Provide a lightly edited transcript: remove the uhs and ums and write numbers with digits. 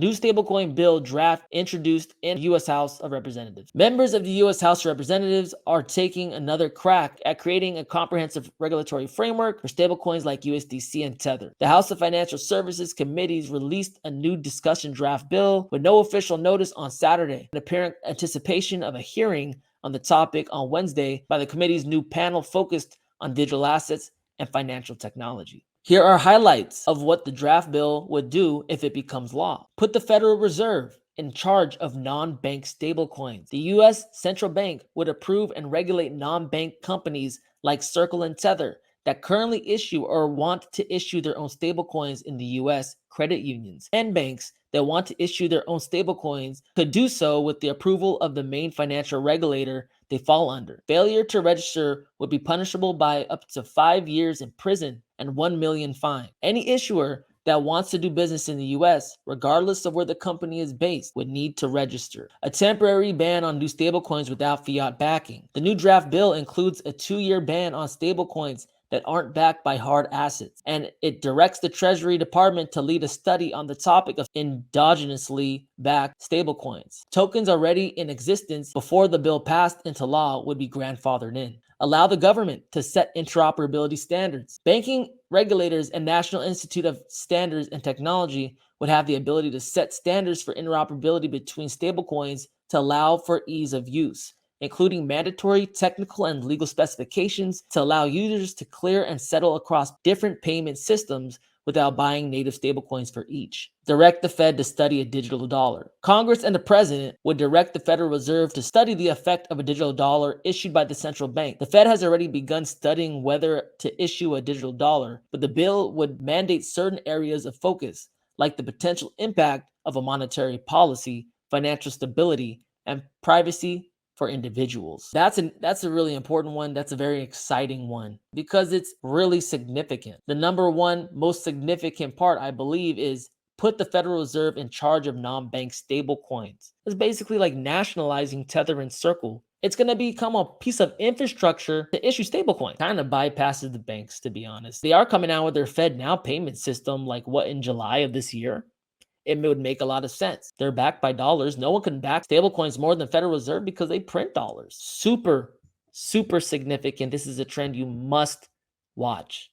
New stablecoin bill draft introduced in the U.S. House of Representatives. Members of the U.S. House of Representatives are taking another crack at creating a comprehensive regulatory framework for stablecoins like USDC and Tether. The House of Financial Services Committees released a new discussion draft bill with no official notice on Saturday, in apparent anticipation of a hearing on the topic on Wednesday by the committee's new panel focused on digital assets and financial technology. Here are highlights of what the draft bill would do if it becomes law. Put the Federal Reserve in charge of non-bank stablecoins. The U.S. Central Bank would approve and regulate non-bank companies like Circle and Tether that currently issue or want to issue their own stablecoins in the U.S. credit unions, and banks that want to issue their own stablecoins could do so with the approval of the main financial regulator they fall under. Failure to register would be punishable by up to 5 years in prison and $1 million fine. Any issuer that wants to do business in the U.S., regardless of where the company is based, would need to register. A temporary ban on new stablecoins without fiat backing. The new draft bill includes a 2-year ban on stablecoins that aren't backed by hard assets, and it directs the Treasury Department to lead a study on the topic of endogenously backed stablecoins. Tokens already in existence before the bill passed into law would be grandfathered in. Allow the government to set interoperability standards. Banking regulators and National Institute of Standards and Technology would have the ability to set standards for interoperability between stablecoins to allow for ease of use, including mandatory technical and legal specifications to allow users to clear and settle across different payment systems without buying native stablecoins for each. Direct the Fed to study a digital dollar. Congress and the President would direct the Federal Reserve to study the effect of a digital dollar issued by the central bank. The Fed has already begun studying whether to issue a digital dollar, but the bill would mandate certain areas of focus, like the potential impact of a monetary policy, financial stability, and privacy for individuals. That's a really important one. That's a very exciting one because it's really significant. The number one most significant part, I believe, is put the Federal Reserve in charge of non-bank stable coins. It's basically like nationalizing Tether and Circle. It's going to become a piece of infrastructure to issue stablecoin. Kind of bypasses the banks, to be honest. They are coming out with their Fed Now payment system, like in July of this year. It would make a lot of sense. They're backed by dollars. No one can back stablecoins more than the Federal Reserve because they print dollars. Super, super significant. This is a trend you must watch.